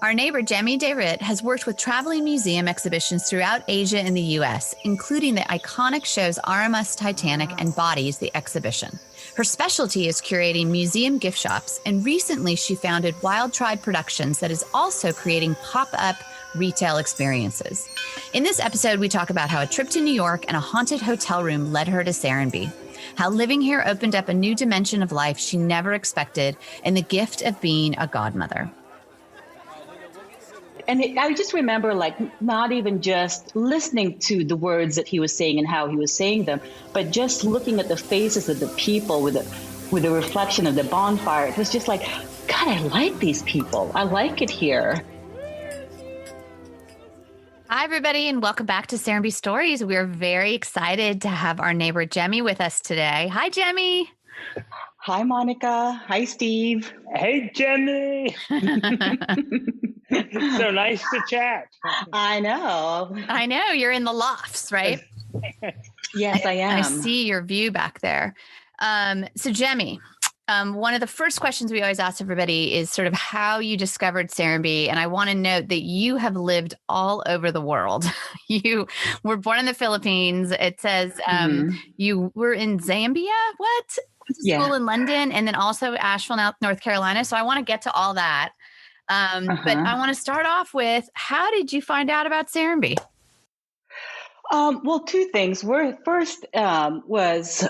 Our neighbor, Gemmie Dayrit, has worked with traveling museum exhibitions throughout Asia and the U.S., including the iconic shows RMS Titanic and Bodies, the exhibition. Her specialty is curating museum gift shops, and recently she founded Wild Tribe Productions that is also creating pop-up retail experiences. In this episode, we talk about how a trip to New York and a haunted hotel room led her to Serenbe, how living here opened up a new dimension of life she never expected, and the gift of being a godmother. And I just remember, not even just listening to the words that he was saying and how he was saying them, but just looking at the faces of the people with the reflection of the bonfire. It was just like, God, I like these people. I like it here. Hi, everybody, and welcome back to Serenbe Stories. We're very excited to have our neighbor Gemmie with us today. Hi, Gemmie. Hi, Monica. Hi, Steve. Hey, Gemmie. It's so nice to chat. I know. You're in the lofts, right? Yes, I am. I see your view back there. So, Gemmie, one of the first questions we always ask everybody is sort of how you discovered Serenbe. And I want to note that you have lived all over the world. You were born in the Philippines. It says you were in Zambia. What? School in London, and then also Asheville, North Carolina. So I want to get to all that. But I want to start off with, how did you find out about Serenbe? Well, two things. First was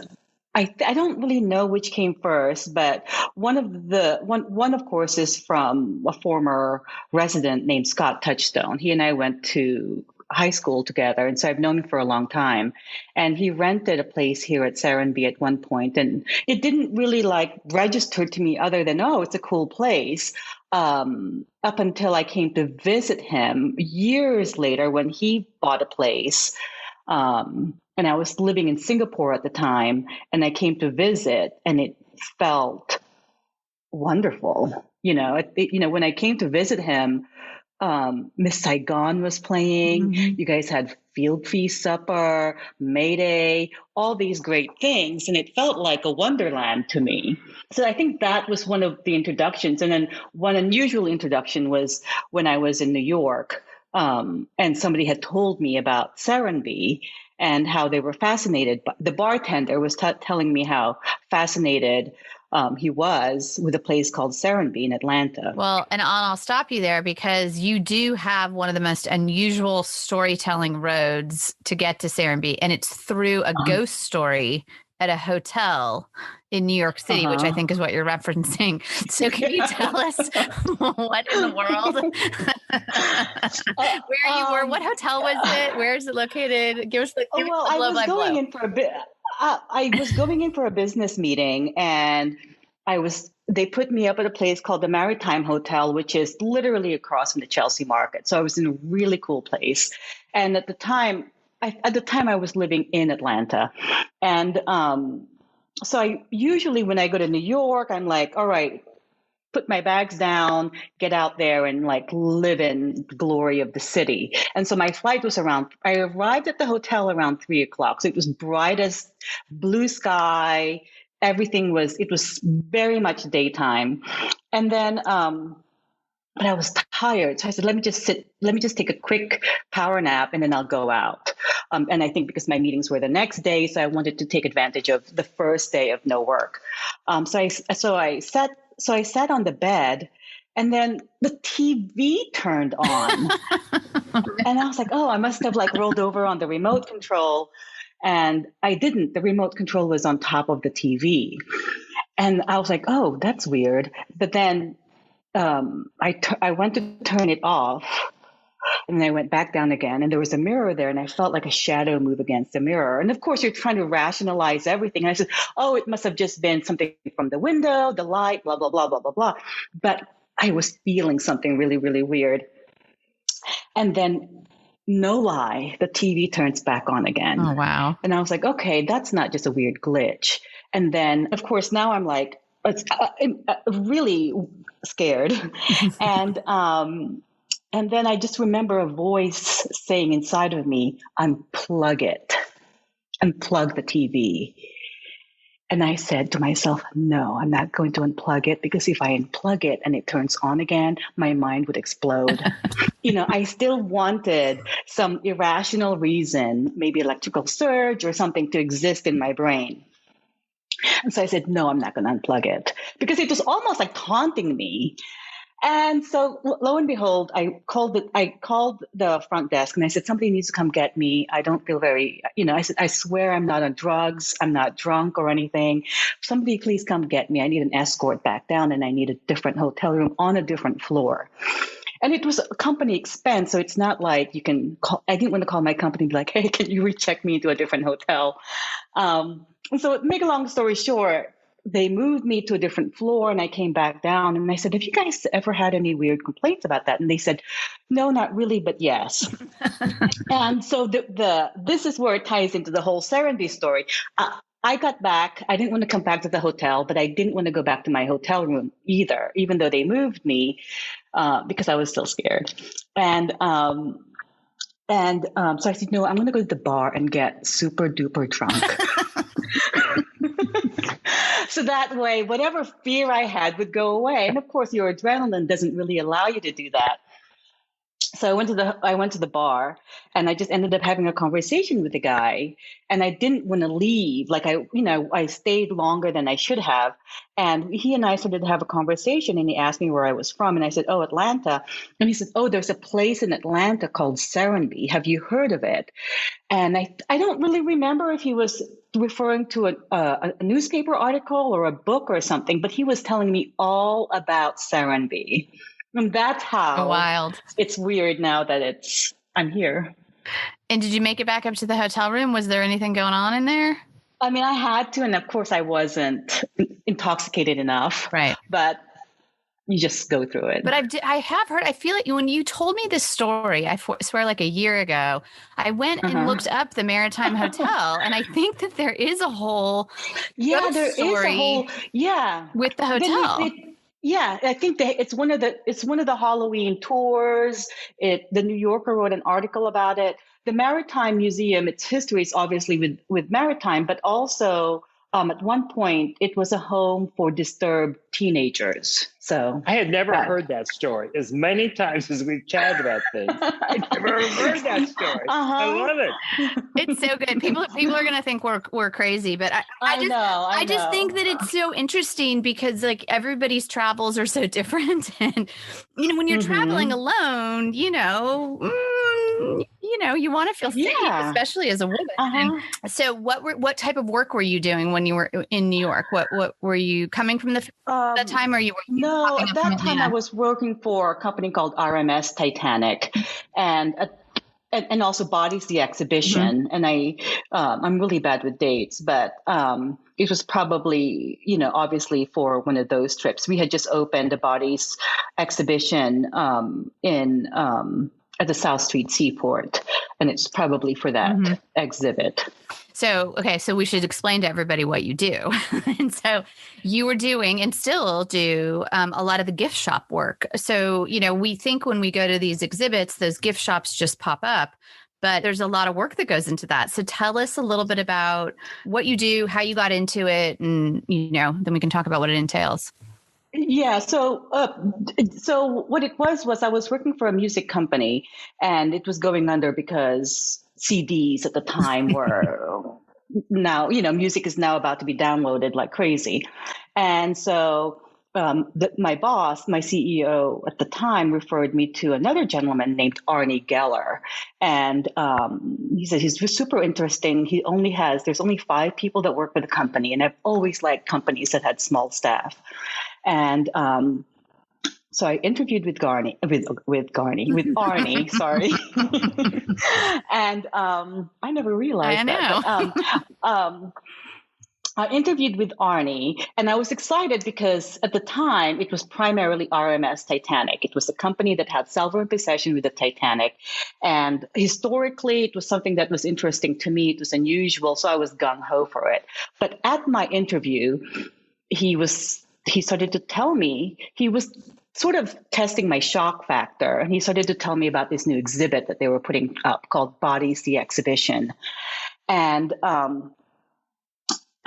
I don't really know which came first, but one of course is from a former resident named Scott Touchstone. He and I went to high school together, and so I've known him for a long time. And he rented a place here at Serenbe at one point, and it didn't really register to me other than, oh, it's a cool place. Up until I came to visit him years later when he bought a place. And I was living in Singapore at the time, and I came to visit, and it felt wonderful. When I came to visit him, Miss Saigon was playing. Mm-hmm. You guys had Field Feast Supper, May Day, all these great things. And it felt like a wonderland to me. So I think that was one of the introductions. And then one unusual introduction was when I was in New York, and somebody had told me about Serenbe and how they were fascinated. The bartender was telling me how fascinated he was with a place called Serenbe in Atlanta. Well, and I'll stop you there because you do have one of the most unusual storytelling roads to get to Serenbe, and it's through a ghost story at a hotel in New York City, which I think is what you're referencing. So can you tell us what in the world, where you were, what hotel was it? Where is it located? Give us the blow by blow. I was going in for a business meeting, and they put me up at a place called the Maritime Hotel, which is literally across from the Chelsea Market. So I was in a really cool place. And at the time I was living in Atlanta. And so I usually, when I go to New York, I'm like, all right, put my bags down, get out there and live in the glory of the city. And so my flight was I arrived at the hotel around 3:00. So it was bright as blue sky. It was very much daytime. And then, but I was tired. So I said, let me just take a quick power nap and then I'll go out. And I think because my meetings were the next day, so I wanted to take advantage of the first day of no work. So I sat on the bed, and then the TV turned on. And I was like, oh, I must have rolled over on the remote control. And I didn't. The remote control was on top of the TV. And I was like, oh, that's weird. But then I went to turn it off. And then I went back down again, and there was a mirror there, and I felt like a shadow move against the mirror. And of course, you're trying to rationalize everything. And I said, oh, it must have just been something from the window, the light, blah, blah, blah, blah, blah, blah. But I was feeling something really, really weird. And then, no lie, the TV turns back on again. Oh, wow. And I was like, okay, that's not just a weird glitch. And then, of course, now I'm really scared. And then I just remember a voice saying inside of me, unplug it, unplug the TV. And I said to myself, no, I'm not going to unplug it, because if I unplug it and it turns on again, my mind would explode. I still wanted some irrational reason, maybe electrical surge or something, to exist in my brain. And so I said, no, I'm not going to unplug it, because it was almost like taunting me. And so lo and behold, I called the front desk and I said, somebody needs to come get me. I don't feel very, I said, I swear I'm not on drugs. I'm not drunk or anything. Somebody please come get me. I need an escort back down, and I need a different hotel room on a different floor. And it was a company expense, so it's not like you can call. I didn't want to call my company and be like, hey, can you recheck me into a different hotel? And so make a long story short, they moved me to a different floor, and I came back down, and I said, have you guys ever had any weird complaints about that? And they said, no, not really, but yes. And so this is where it ties into the whole Serenbe story. I got back. I didn't want to come back to the hotel, but I didn't want to go back to my hotel room either, even though they moved me, because I was still scared. And so I said, no, I'm going to go to the bar and get super duper drunk. So that way, whatever fear I had would go away. And of course, your adrenaline doesn't really allow you to do that. So I went to the bar, and I just ended up having a conversation with the guy, and I didn't want to leave. Like I stayed longer than I should have. And he and I started to have a conversation, and he asked me where I was from. And I said, oh, Atlanta. And he said, oh, there's a place in Atlanta called Serenbe. Have you heard of it? And I don't really remember if he was referring to a newspaper article or a book or something, but he was telling me all about Serenbe. And that's how wild. It's weird now that I'm here. And did you make it back up to the hotel room? Was there anything going on in there? I mean, I had to, and of course I wasn't intoxicated enough. Right. But you just go through it. But I have heard, I feel like when you told me this story, I swear like a year ago, I went and looked up the Maritime Hotel, and I think that there is a whole there story is a whole with the hotel. Yeah, I think it's one of the Halloween tours. The New Yorker wrote an article about it. The Maritime Museum, its history is obviously with maritime, but also at one point it was a home for disturbed teenagers. So I had never heard that story. As many times as we've chatted about things, I never heard that story. I love it. It's so good. People are going to think we're crazy, but I just think that it's so interesting because like everybody's travels are so different, and when you're traveling alone, you want to feel safe, especially as a woman. So what type of work were you doing when you were in New York? What were you coming from that time, or you were? No, at that time I was working for a company called RMS Titanic, and also Bodies, the exhibition. And I'm really bad with dates, but it was probably, obviously for one of those trips. We had just opened a Bodies exhibition at the South Street Seaport, and it's probably for that exhibit. So we should explain to everybody what you do. And so you were doing and still do a lot of the gift shop work. So, we think when we go to these exhibits, those gift shops just pop up, but there's a lot of work that goes into that. So tell us a little bit about what you do, how you got into it, and, then we can talk about what it entails. Yeah. So what it was I was working for a music company, and it was going under because CDs at the time were now, music is now about to be downloaded like crazy. And so my boss, my CEO at the time, referred me to another gentleman named Arnie Geller. And he said he's super interesting. There's only 5 people that work for the company. And I've always liked companies that had small staff. And so I interviewed with Arnie, sorry. And I never realized that. I interviewed with Arnie, and I was excited because at the time it was primarily RMS Titanic. It was a company that had silver possession with the Titanic. And historically, it was something that was interesting to me. It was unusual, so I was gung-ho for it. But at my interview, he started to tell me, he was sort of testing my shock factor. And he started to tell me about this new exhibit that they were putting up called Bodies, the exhibition. And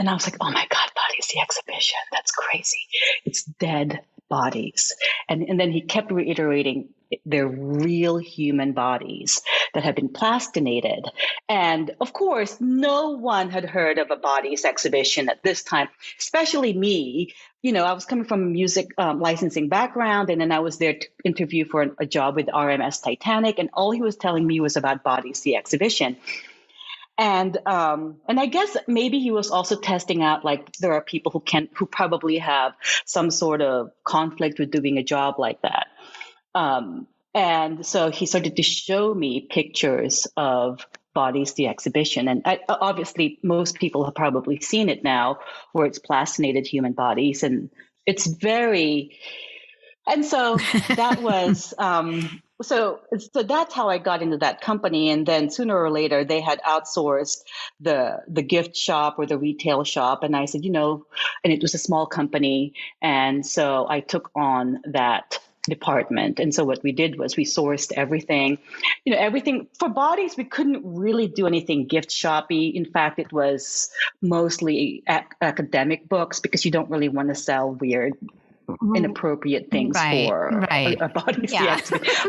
I was like, oh my God, bodies, the exhibition. That's crazy. It's dead bodies. And then he kept reiterating they're real human bodies that have been plastinated. And of course, no one had heard of a bodies exhibition at this time, especially me. I was coming from a music licensing background, and then I was there to interview for a job with RMS Titanic, and all he was telling me was about Bodies, the exhibition. And I guess maybe he was also testing out, like, there are people who probably have some sort of conflict with doing a job like that. And so he started to show me pictures of Bodies, the exhibition. And obviously, most people have probably seen it now, where it's plastinated human bodies. And it's very, and so that was, so that's how I got into that company. And then sooner or later, they had outsourced the gift shop or the retail shop. And I said, and it was a small company. And so I took on that department. And so what we did was we sourced everything, everything for Bodies. We couldn't really do anything gift shoppy. In fact, it was mostly academic books, because you don't really want to sell weird, inappropriate things for a Bodies. Yeah.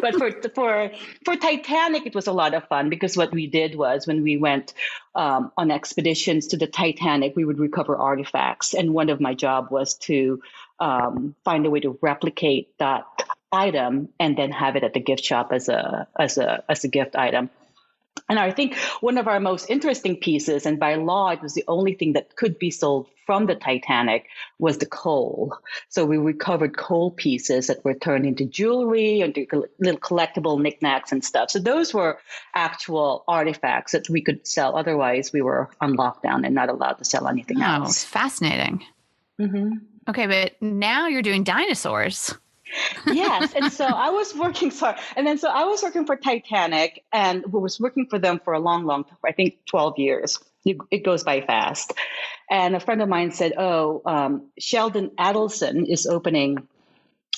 But for Titanic, it was a lot of fun, because what we did was, when we went on expeditions to the Titanic, we would recover artifacts. And one of my job was to find a way to replicate that item and then have it at the gift shop as a gift item. And I think one of our most interesting pieces, and by law, it was the only thing that could be sold from the Titanic, was the coal. So we recovered coal pieces that were turned into jewelry and little collectible knickknacks and stuff. So those were actual artifacts that we could sell. Otherwise, we were on lockdown and not allowed to sell anything else. Fascinating. Mm-hmm. Okay, but now you're doing dinosaurs. Yes. And so I was working for Titanic, and was working for them for a long, long time, I think 12 years. It goes by fast. And a friend of mine said, Sheldon Adelson is opening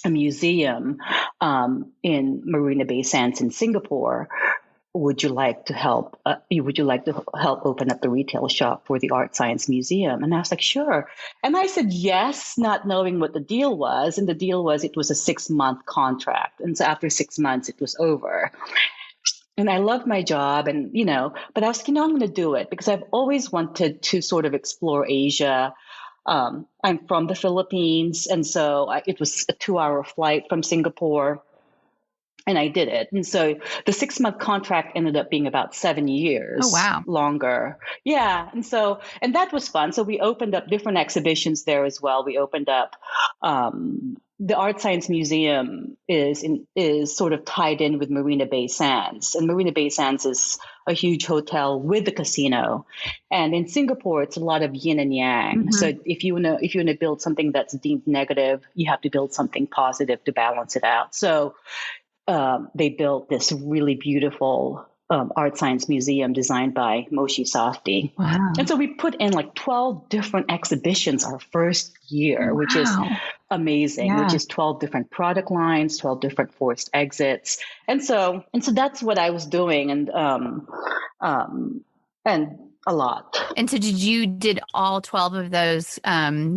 a museum in Marina Bay Sands in Singapore. Would you like to help? Help open up the retail shop for the Art Science Museum? And I was like, sure. And I said yes, not knowing what the deal was. And the deal was, it was a 6-month contract. And so after 6 months, it was over. And I loved my job, and but I was I'm going to do it, because I've always wanted to sort of explore Asia. I'm from the Philippines, and so it was a 2-hour flight from Singapore. And I did it. And so the 6-month contract ended up being about 7 years. Oh, wow. Longer. Yeah. And that was fun. So we opened up different exhibitions there as well. We opened up, the Art Science Museum is sort of tied in with Marina Bay Sands. And Marina Bay Sands is a huge hotel with the casino. And in Singapore, it's a lot of yin and yang. Mm-hmm. So if you want to build something that's deemed negative, you have to build something positive to balance it out. So they built this really beautiful Art Science Museum designed by Moshe Safdie. Wow. And so we put in like 12 different exhibitions our first year, which is amazing, which is 12 different product lines, 12 different forced exits. And so that's what I was doing. And a lot. And so did all 12 of those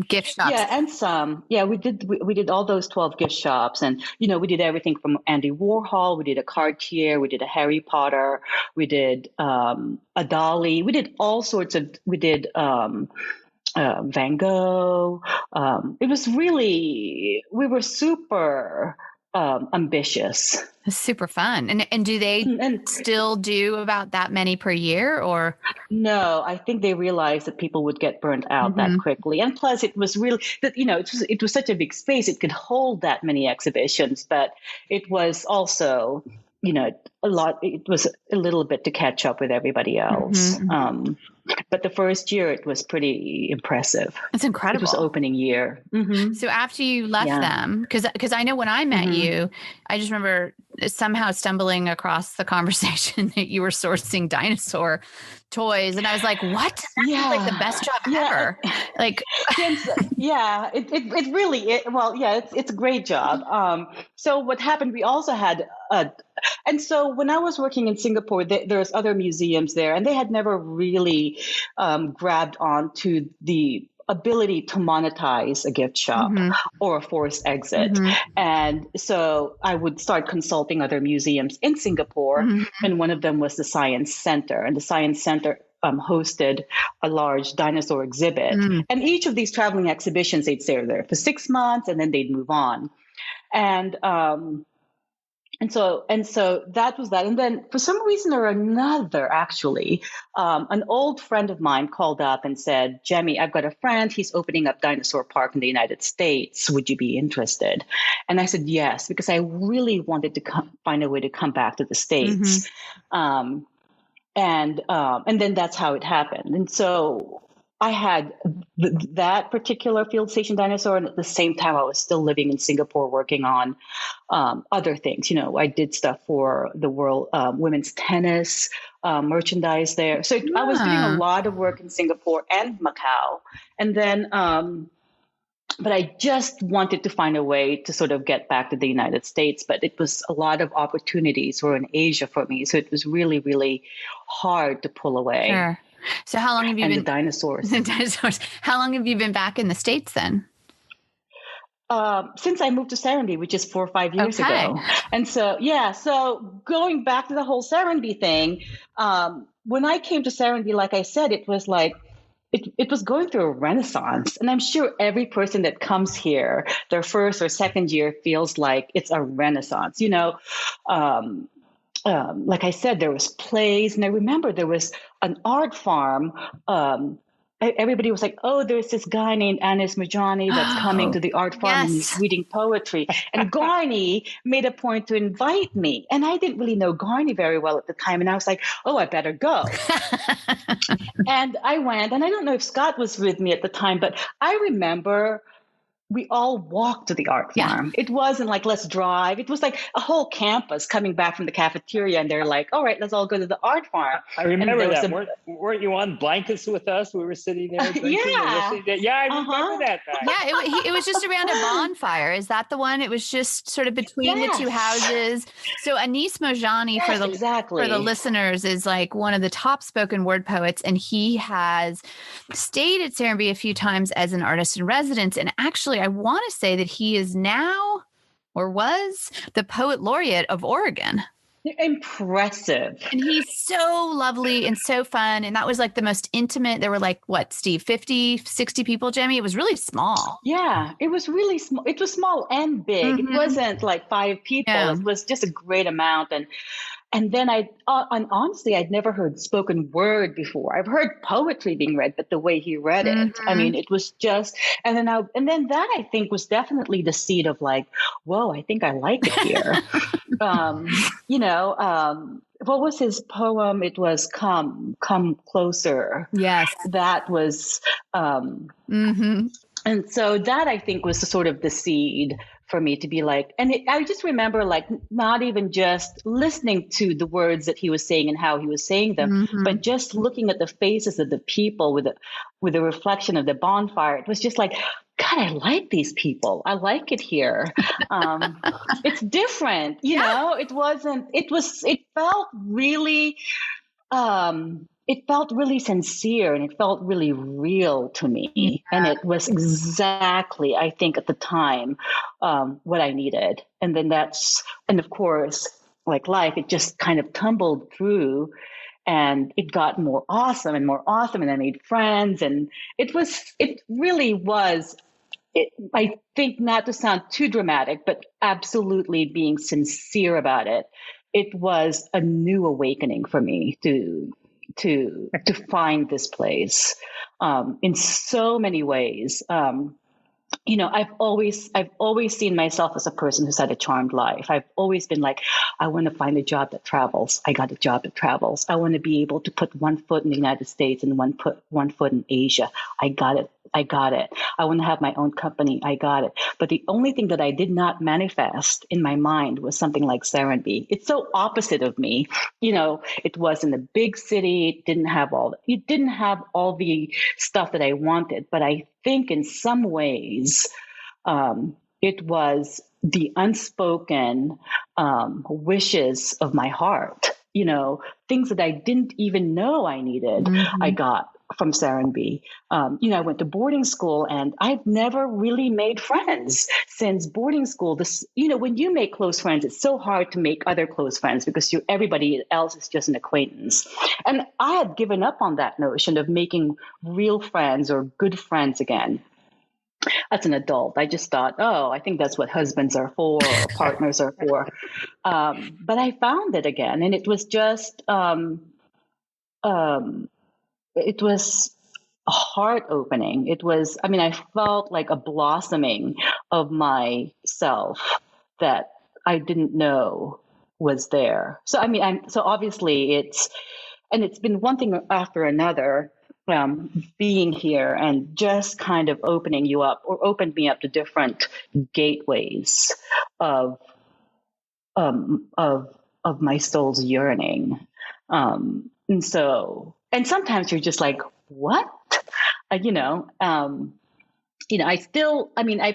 gift shops? Yeah, and some. Yeah, we did all those 12 gift shops. And, we did everything from Andy Warhol. We did a Cartier. We did a Harry Potter. We did a Dali. We did all sorts of, Van Gogh. It was really, we were super ambitious. It's super fun. And do they still do about that many per year, or? No, I think they realized that people would get burnt out that quickly. And plus it was really that, it was such a big space. It could hold that many exhibitions, but it was also, a lot, it was a little bit to catch up with everybody else. But the first year, it was pretty impressive. It's incredible. It was opening year. Mm-hmm. So after you left them, because I know when I met you, I just remember somehow stumbling across the conversation that you were sourcing dinosaur toys. And I was like, what? That's like the best job ever. Like, it really, it's a great job. So what happened, we also had, and so when I was working in Singapore, there's other museums there, and they had never really grabbed onto the ability to monetize a gift shop or a forced exit. And so I would start consulting other museums in Singapore. And one of them was the Science Center. And the Science Center hosted a large dinosaur exhibit. And each of these traveling exhibitions, they'd stay there for 6 months and then they'd move on. And so that was that. And then for some reason or another, actually, an old friend of mine called up and said, Gemmie, I've got a friend. He's opening up Dinosaur Park in the United States. Would you be interested? And I said, yes, because I really wanted to find a way to come back to the States. And then that's how it happened. And so I had that particular field station dinosaur, and at the same time, I was still living in Singapore working on other things. You know, I did stuff for the world women's tennis merchandise there. So I was doing a lot of work in Singapore and Macau. And then, but I just wanted to find a way to sort of get back to the United States. But it was a lot of opportunities were in Asia for me. So it was really, really hard to pull away. Sure. So how long have you been the dinosaurs? The dinosaurs. How long have you been back in the States then? Since I moved to Serenbe, which is 4 or 5 years ago. And so, so going back to the whole Serenbe thing, when I came to Serenbe, like I said, it was like, it was going through a renaissance. And I'm sure every person that comes here, their first or second year feels like it's a renaissance, you know. Like I said, there was plays, and I remember there was an art farm. Everybody was like, oh, there's this guy named Anis Majani that's coming to the art farm and he's reading poetry. And Garni made a point to invite me. And I didn't really know Garni very well at the time. And I was like, oh, I better go. And I went, and I don't know if Scott was with me at the time, but I remember we all walked to the art farm. It wasn't like, let's drive. It was like a whole campus coming back from the cafeteria, and they're like, all right, let's all go to the art farm. I remember that. Weren't you on blankets with us? We were sitting there drinking and listening. Yeah, I remember that. Yeah, it was just around a bonfire. Is that the one? It was just sort of between the two houses. So Anis Mojani, for the listeners, is like one of the top spoken word poets, and he has stayed at Serenbe a few times as an artist in residence. And actually, I want to say that he is now, or was, the poet laureate of Oregon. Impressive. And he's so lovely and so fun. And that was like the most intimate. There were like, what, Steve, 50, 60 people, Gemmie? It was really small. Yeah, it was really small. It was small and big. It wasn't like 5 people. Yeah. It was just a great amount. And then and honestly, I'd never heard spoken word before. I've heard poetry being read, but the way he read it, I mean, it was just, and then that I think was definitely the seed of like, whoa, I think I like it here. What was his poem? It was Come Closer. Yes. That was, and so that I think was sort of the seed for me to be like, and I just remember like not even just listening to the words that he was saying and how he was saying them, but just looking at the faces of the people with the reflection of the bonfire. It was just like, God, I like these people. I like it here. It's different, you know. It felt really. It felt really sincere, and it felt really real to me. And it was exactly, I think, at the time, what I needed. And then and of course, like life, it just kind of tumbled through, and it got more awesome and more awesome. And I made friends, and it really was, I think, not to sound too dramatic, but absolutely being sincere about it. It was a new awakening for me to find this place in so many ways. I've always seen myself as a person who's had a charmed life. I've always been like, I want to find a job that travels. I got a job that travels. I want to be able to put one foot in the United States and one foot in Asia. I got it. I want to have my own company. I got it. But the only thing that I did not manifest in my mind was something like Serenbe. It's so opposite of me. It was in a big city. It didn't have all the stuff that I wanted. But I think in some ways, it was the unspoken wishes of my heart. Things that I didn't even know I needed, I got from Serenbe. I went to boarding school, and I've never really made friends since boarding school. When you make close friends, it's so hard to make other close friends because everybody else is just an acquaintance. And I had given up on that notion of making real friends or good friends again. As an adult, I just thought, I think that's what husbands are for, or partners are for. But I found it again, and it was just, it was heart opening. I felt like a blossoming of myself that I didn't know was there. So, so obviously it's been one thing after another, being here and just kind of opened me up to different gateways of my soul's yearning. And sometimes you're just like, what? I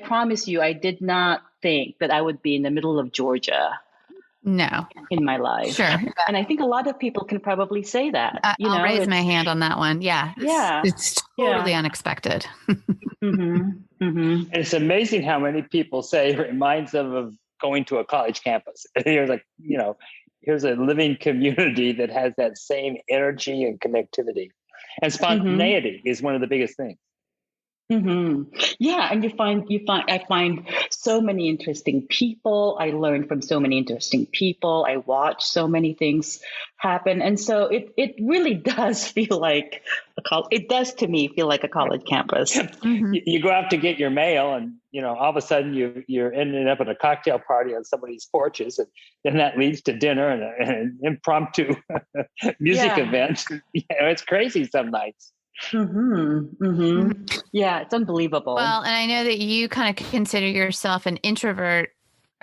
promise you, I did not think that I would be in the middle of Georgia. No. In my life. Sure. And I think a lot of people can probably say that. I'll raise my hand on that one. Yeah. It's totally unexpected. And it's amazing how many people say it reminds them of going to a college campus. Here's here's a living community that has that same energy and connectivity. And spontaneity is one of the biggest things. Yeah. And I find so many interesting people. I learn from so many interesting people. I watch so many things happen. And so it really does feel like it does to me feel like a college campus. You go out to get your mail, and all of a sudden you're ending up at a cocktail party on somebody's porches, and then that leads to dinner and an impromptu music event. It's crazy some nights. Yeah, it's unbelievable. Well, and I know that you kind of consider yourself an introvert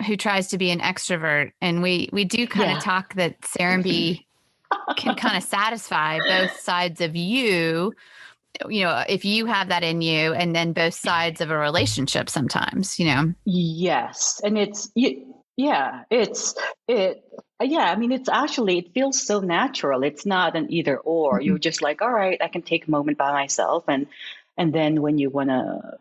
who tries to be an extrovert, and we do kind of talk that Serenbe can kind of satisfy both sides of you. If you have that in you, and then both sides of a relationship sometimes. Yes, and it's actually, it feels so natural. It's not an either or. You're just like, all right, I can take a moment by myself. And then when you want to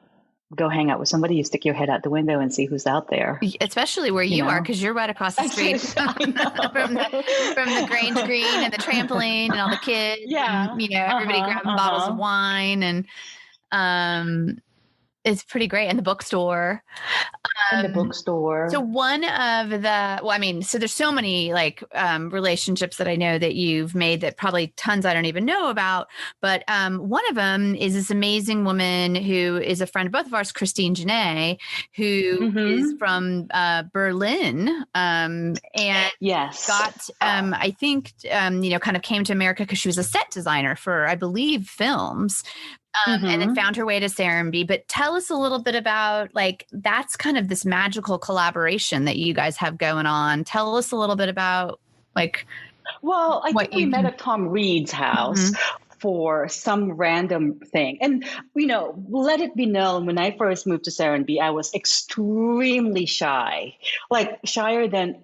go hang out with somebody, you stick your head out the window and see who's out there. Especially where you are, because you're right across the street from the Grange Green and the trampoline and all the kids. Yeah. And, everybody grabbing bottles of wine, and it's pretty great. And the bookstore. So one of so there's so many relationships that I know that you've made that probably tons I don't even know about. But one of them is this amazing woman who is a friend of both of ours, Christine Janae, who is from Berlin. And got, I think, kind of came to America because she was a set designer for, I believe, films. And then found her way to Serenbe. But tell us a little bit about, that's kind of this magical collaboration that you guys have going on. Tell us a little bit about, Well, I think we met at Tom Reed's house for some random thing. And, let it be known, when I first moved to Serenbe, I was extremely shy, shyer than,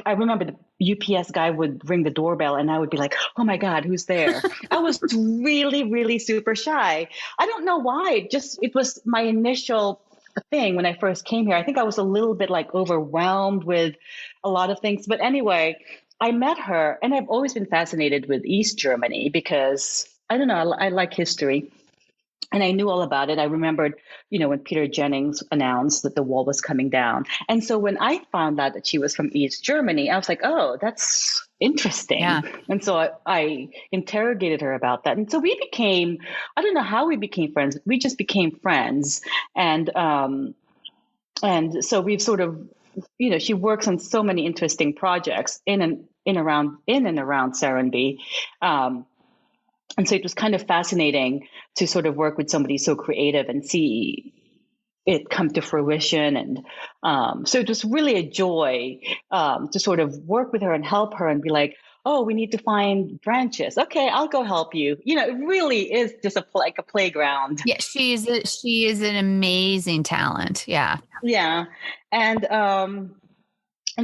I remember the UPS guy would ring the doorbell and I would be like, oh my God, who's there? I was really, really super shy. I don't know why. It was my initial thing when I first came here. I think I was a little bit overwhelmed with a lot of things. But anyway, I met her, and I've always been fascinated with East Germany because, I don't know, I like history. And I knew all about it. I remembered, when Peter Jennings announced that the wall was coming down. And so when I found out that she was from East Germany, I was like, oh, that's interesting. Yeah. And so I interrogated her about that. And so we became, I don't know how we became friends. We just became friends. And so we've sort of, she works on so many interesting projects in and around Serenbe. And so it was kind of fascinating to sort of work with somebody so creative and see it come to fruition. And so it was really a joy to sort of work with her and help her and be like, oh, we need to find branches. Okay, I'll go help you. It really is just like a playground. Yeah, she is an amazing talent. Yeah. Yeah. And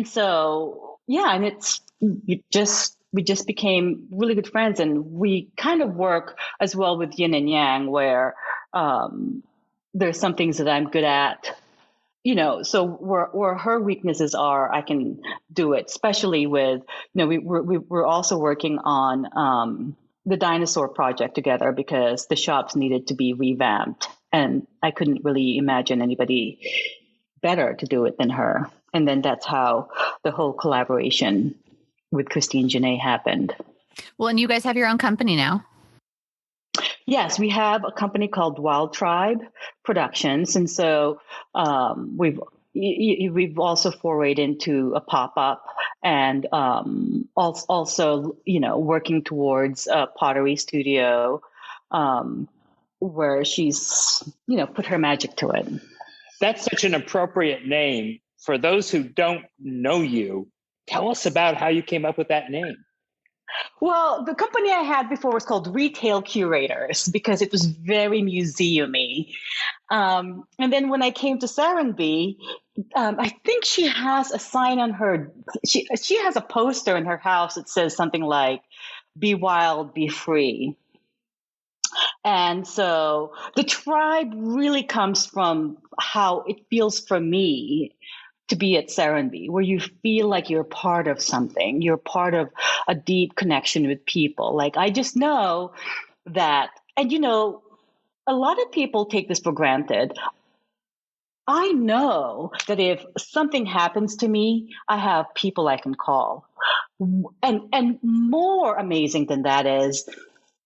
so, yeah, and it just just became really good friends, and we kind of work as well with yin and yang, where there's some things that I'm good at, so where her weaknesses are, I can do it. Especially with, we're also working on the dinosaur project together, because the shops needed to be revamped, and I couldn't really imagine anybody better to do it than her. And then that's how the whole collaboration with Christine Janae happened. Well, and you guys have your own company now. Yes, we have a company called Wild Tribe Productions, and so we've also forayed into a pop-up, and also working towards a pottery studio, where she's put her magic to it. That's such an appropriate name. For those who don't know you, tell us about how you came up with that name. Well, the company I had before was called Retail Curators, because it was very museum-y. And then when I came to Serenbe, I think she has a sign on her, she has a poster in her house that says something like, "Be wild, be free." And so the tribe really comes from how it feels for me to be at Serenbe, where you feel like you're part of something. You're part of a deep connection with people. Like, I just know that, and a lot of people take this for granted. I know that if something happens to me, I have people I can call. And more amazing than that is,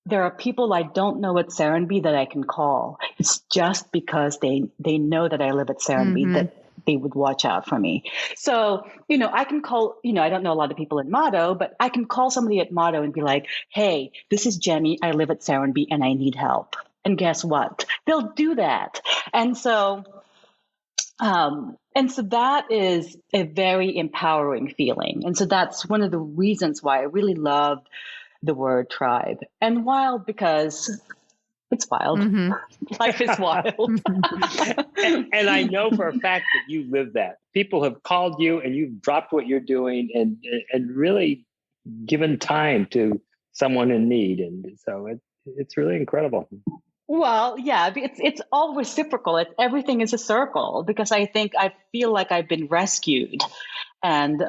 there are people I don't know at Serenbe that I can call. It's just because they know that I live at Serenbe, that they would watch out for me. So, I can call, I don't know a lot of people in Motto, but I can call somebody at Motto and be like, "Hey, this is Gemmie. I live at Serenbe and I need help." And guess what? They'll do that. And so that is a very empowering feeling. And so that's one of the reasons why I really loved the word tribe. And wild, because it's wild. Life is wild. and I know for a fact that you live that. People have called you and you've dropped what you're doing and really given time to someone in need. And so it's really incredible. Well, yeah, it's all reciprocal. Everything is a circle, because I feel like I've been rescued, and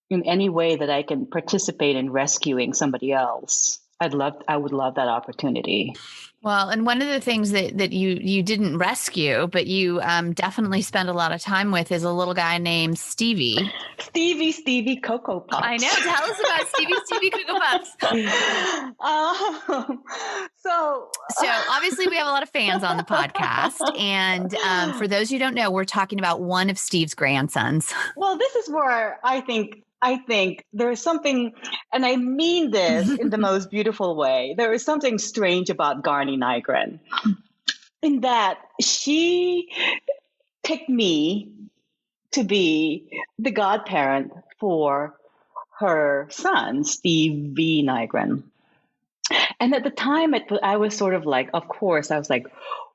in any way that I can participate in rescuing somebody else, I would love that opportunity. Well, and one of the things that you didn't rescue, but you definitely spend a lot of time with, is a little guy named Stevie. Stevie Cocoa Puffs. I know. Tell us about Stevie Cocoa Puffs. So obviously we have a lot of fans on the podcast. And for those who don't know, we're talking about one of Steve's grandsons. Well, this is where I think there is something, and I mean this in the most beautiful way. There is something strange about Gemmie Nygren, in that she picked me to be the godparent for her son, Steve V. Nygren. And at the time, I was sort of like, of course, I was like,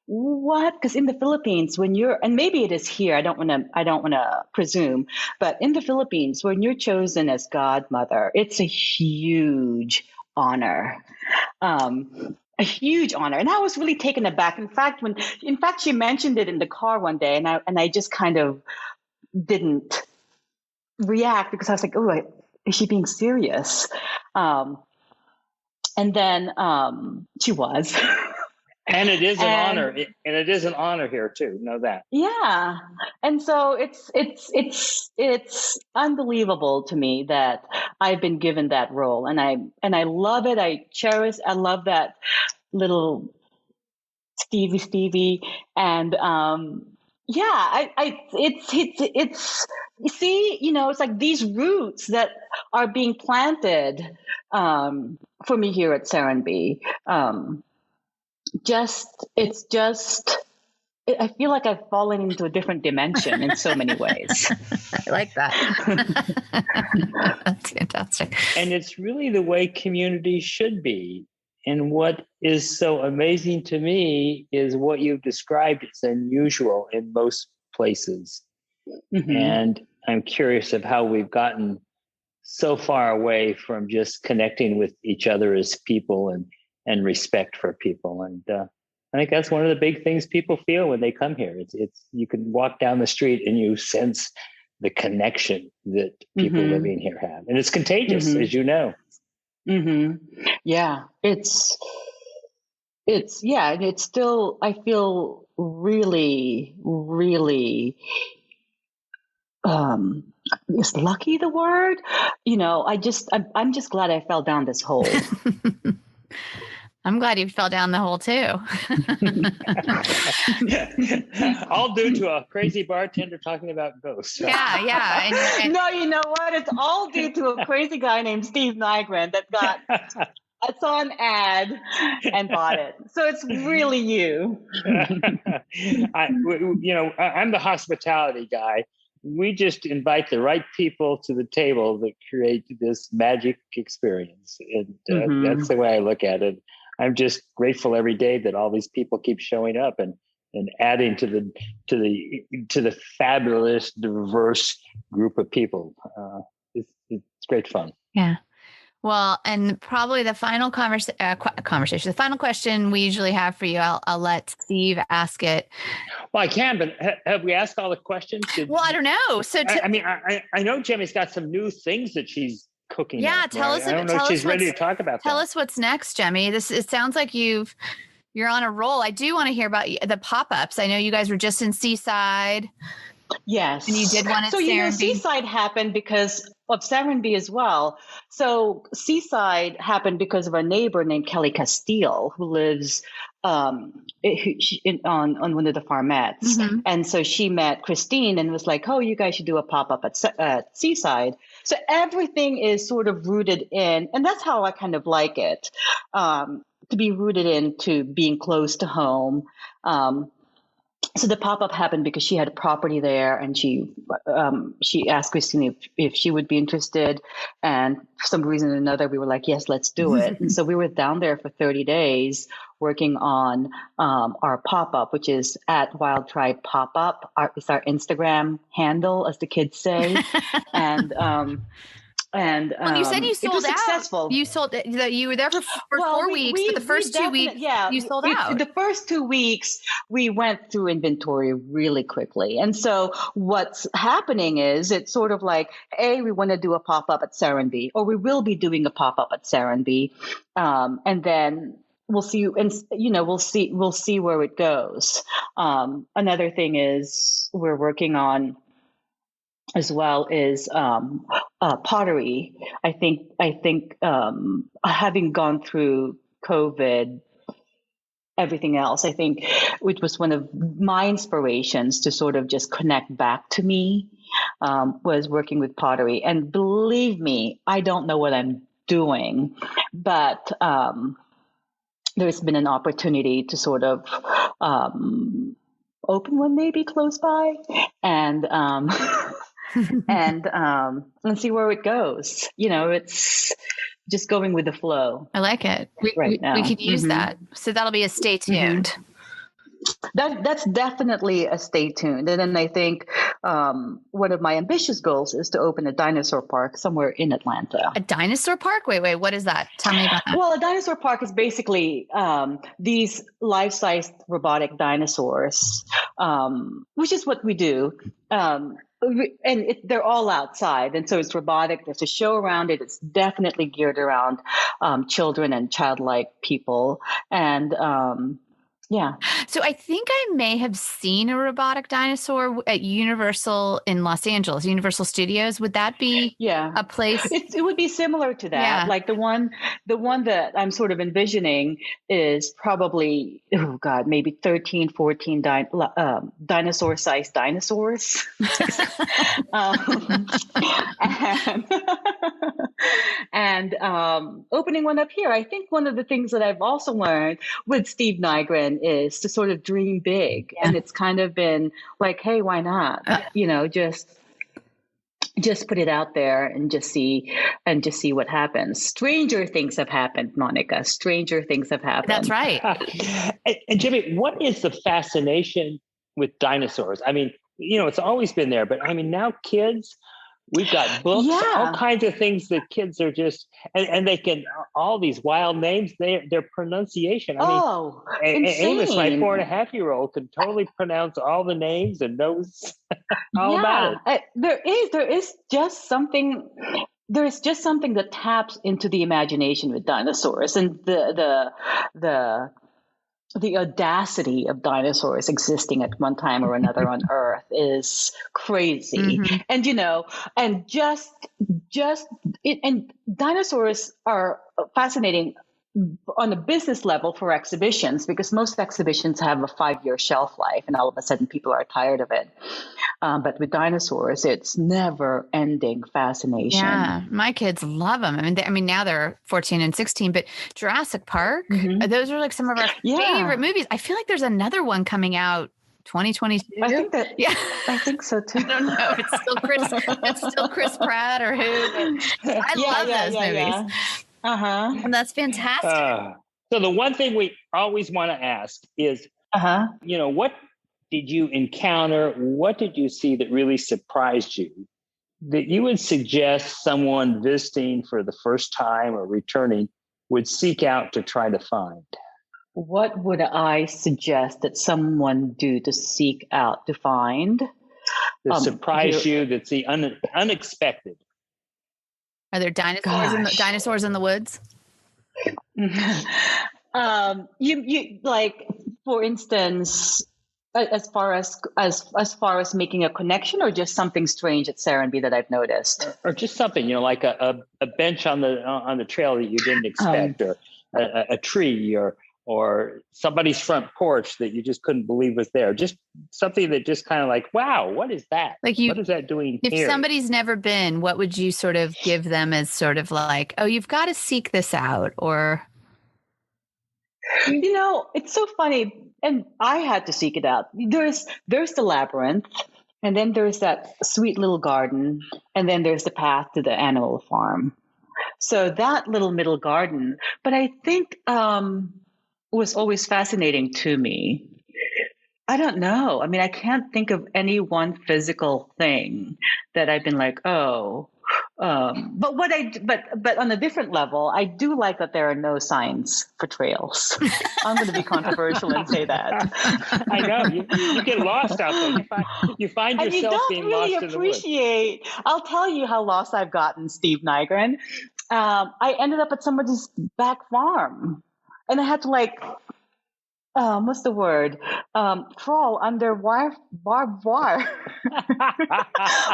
what? Because in the Philippines, and maybe it is here, I don't want to presume, but in the Philippines, when you're chosen as godmother, it's a huge honor. A huge honor. And I was really taken aback. In fact, she mentioned it in the car one day, and I just kind of didn't react, because I was like, "Oh, is she being serious?" And then she was. And it is an honor. And it is an honor here too. Know that. Yeah. And so it's unbelievable to me that I've been given that role, and I love it. I love that little Stevie. And it's you see, it's like these roots that are being planted for me here at Serenbe. I feel like I've fallen into a different dimension in so many ways. I like that. That's fantastic. And it's really the way community should be. And what is so amazing to me is what you've described is unusual in most places. And I'm curious of how we've gotten so far away from just connecting with each other as people and respect for people. And I think that's one of the big things people feel when they come here. It's you can walk down the street and you sense the connection that people living here have, and it's contagious, as you know. Yeah, it's still, I feel really, really, is lucky the word? I'm just glad I fell down this hole. I'm glad you fell down the hole too. All due to a crazy bartender talking about ghosts. Yeah. No, you know what? It's all due to a crazy guy named Steve Nygren that I saw an ad and bought it. So it's really you. I'm the hospitality guy. We just invite the right people to the table that create this magic experience. And that's the way I look at it. I'm just grateful every day that all these people keep showing up and adding to the fabulous, diverse group of people. It's great fun. Yeah. Well, and probably the final conversation, the final question we usually have for you, I'll let Steve ask it. Well, I can, but have we asked all the questions? Well, I don't know. So I know Gemmie's got some new things that she's cooking. Yeah, up, tell right? us. I don't know if she's ready to talk about Tell that. us what's next, Gemmie. It sounds like you're on a roll. I do want to hear about the pop-ups. I know you guys were just in Seaside. Yes. And you did one at Serenbe. Seaside happened because of Serenbe as well. So Seaside happened because of a neighbor named Kelly Castile, who lives on one of the farmettes. And so she met Christine and was like, oh, you guys should do a pop-up at Seaside. So everything is sort of rooted in, and that's how I kind of like it, to be rooted into being close to home. So the pop-up happened because she had a property there, and she asked Christine if she would be interested. And for some reason or another, we were like, yes, let's do it. And so we were down there for 30 days working on our pop-up, which is at Wild Tribe Pop-Up. It's our Instagram handle, as the kids say. And you said you sold out. Successful. You sold that you were there for 4 weeks, but the first 2 weeks, you sold out. The first 2 weeks, we went through inventory really quickly. And so what's happening is it's sort of like, we want to do a pop-up at Serenbe, or we will be doing a pop-up at Serenbe. And then we'll see, and we'll see where it goes. Another thing is we're working on as well is pottery. I think having gone through COVID, everything else, I think, which was one of my inspirations to sort of just connect back to me, was working with pottery. And believe me, I don't know what I'm doing, but there's been an opportunity to sort of open one maybe close by, and and see where it goes. It's just going with the flow. I like it. We could use that. So that'll be a stay tuned. That's definitely a stay tuned. And then I think one of my ambitious goals is to open a dinosaur park somewhere in Atlanta. A dinosaur park? Wait, what is that? Tell me about that. Well, a dinosaur park is basically these life-sized robotic dinosaurs, which is what we do. And they're all outside. And so it's robotic. There's a show around it. It's definitely geared around children and childlike people. And yeah. So I think I may have seen a robotic dinosaur at Universal in Los Angeles, Universal Studios. Would that be a place? It would be similar to that. Yeah. Like the one that I'm sort of envisioning is probably, maybe 13, 14 dinosaur-sized dinosaurs. And opening one up here. I think one of the things that I've also learned with Steve Nygren is to sort of dream big. Yeah. And it's kind of been like, hey, why not? Just put it out there and just see what happens. Stranger things have happened, Monica. Stranger things have happened. That's right. And Gemmie, what is the fascination with dinosaurs? I mean, it's always been there, but I mean, now kids We've got books, all Yeah. kinds of things that kids are just, and they can, all these wild names, their pronunciation. I mean, Oh, Amos, my insane. 4.5-year-old, can totally pronounce all the names and knows all about Yeah. it. There is just something. There's just something that taps into the imagination with dinosaurs, and the audacity of dinosaurs existing at one time or another on Earth is crazy. Mhm. And and and dinosaurs are fascinating on a business level for exhibitions, because most exhibitions have a 5-year shelf life, and all of a sudden people are tired of it. But with dinosaurs, it's never ending fascination. Yeah, my kids love them. I mean, now they're 14 and 16, but Jurassic Park, Mhm. those are like some of our Yeah. favorite movies. I feel like there's another one coming out 2022. Yeah. I think so too. I don't know if it's still Chris Pratt or who, but I love those movies. Yeah. Uh-huh. And that's fantastic. So the one thing we always want to ask is, Uh-huh. what did you encounter? What did you see that really surprised you that you would suggest someone visiting for the first time or returning would seek out to try to find? What would I suggest that someone do to seek out to find? That surprised you, that's the unexpected. Are there dinosaurs in the woods? You like, for instance, as far as making a connection, or just something strange at Serenbe that I've noticed, or just something, like a bench on the trail that you didn't expect, or a tree, or somebody's front porch that you just couldn't believe was there. Just something that just kind of like, wow, what is that? What is that doing if here? If somebody's never been, what would you sort of give them as sort of like, oh, you've got to seek this out? Or, it's so funny. And I had to seek it out. There's the labyrinth, and then there's that sweet little garden, and then there's the path to the animal farm. So that little middle garden, but I think was always fascinating to me. I don't know. I mean, I can't think of any one physical thing that I've been like, oh. But on a different level, I do like that there are no signs for trails. I'm going to be controversial and say that. I know you get lost out there. You find yourself being lost in the woods. I'll tell you how lost I've gotten, Steve Nygren. I ended up at somebody's back farm, and I had to what's the word? Crawl under barbed wire.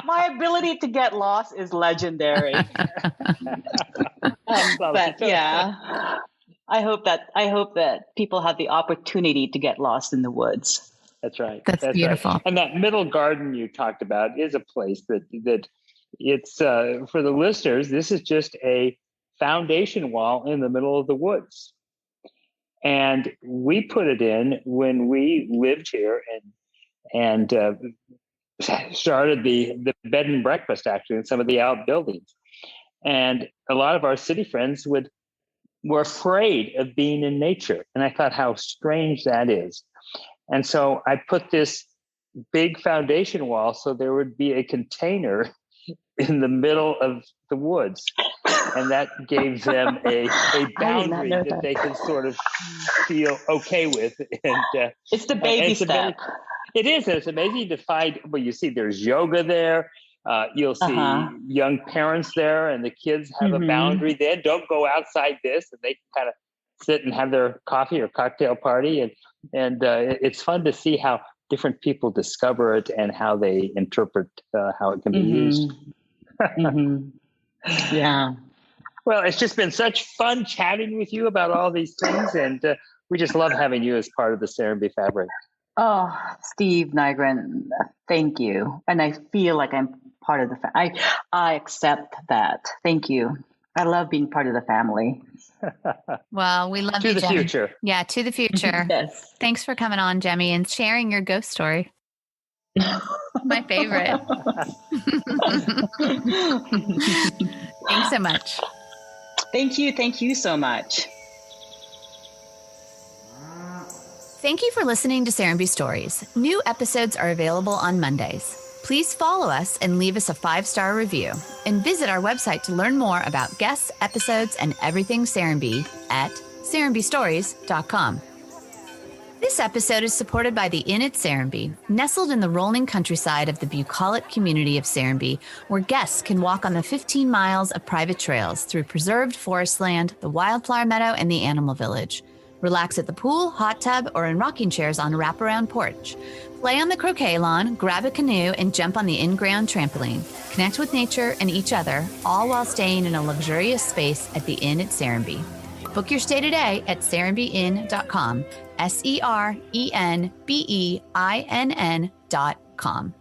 My ability to get lost is legendary. But yeah, I hope that people have the opportunity to get lost in the woods. That's right. That's beautiful. Right. And that middle garden you talked about is a place that it's for the listeners. This is just a foundation wall in the middle of the woods. And we put it in when we lived here and started the bed and breakfast, actually, in some of the outbuildings. And a lot of our city friends were afraid of being in nature. And I thought how strange that is. And so I put this big foundation wall so there would be a container in the middle of the woods. And that gave them a boundary that they could sort of feel okay with. And it's the baby step. It is. It's amazing to find. Well, you see, there's yoga there. You'll see young parents there, and the kids have a boundary. Then don't go outside this, and they can kind of sit and have their coffee or cocktail party. And it's fun to see how different people discover it and how they interpret how it can be used. Yeah. Well, it's just been such fun chatting with you about all these things, and we just love having you as part of the Serenbe fabric. Oh, Steve Nygren, thank you. And I feel like I'm part of the family. I accept that. Thank you. I love being part of the family. Well, we love you, To the Gemmie. future. Yeah, to the future. Yes. Thanks for coming on, Gemmie, and sharing your ghost story. My favorite. Thanks so much. Thank you. Thank you so much. Thank you for listening to Serenbe Stories. New episodes are available on Mondays. Please follow us and leave us a 5-star review. And visit our website to learn more about guests, episodes, and everything Serenbe at serenbestories.com. This episode is supported by the Inn at Serenbe, nestled in the rolling countryside of the bucolic community of Serenbe, where guests can walk on the 15 miles of private trails through preserved forest land, the wildflower meadow, and the animal village. Relax at the pool, hot tub, or in rocking chairs on a wraparound porch. Play on the croquet lawn, grab a canoe, and jump on the in-ground trampoline. Connect with nature and each other, all while staying in a luxurious space at the Inn at Serenbe. Book your stay today at serenbeinn.com, SERENBEINN.com.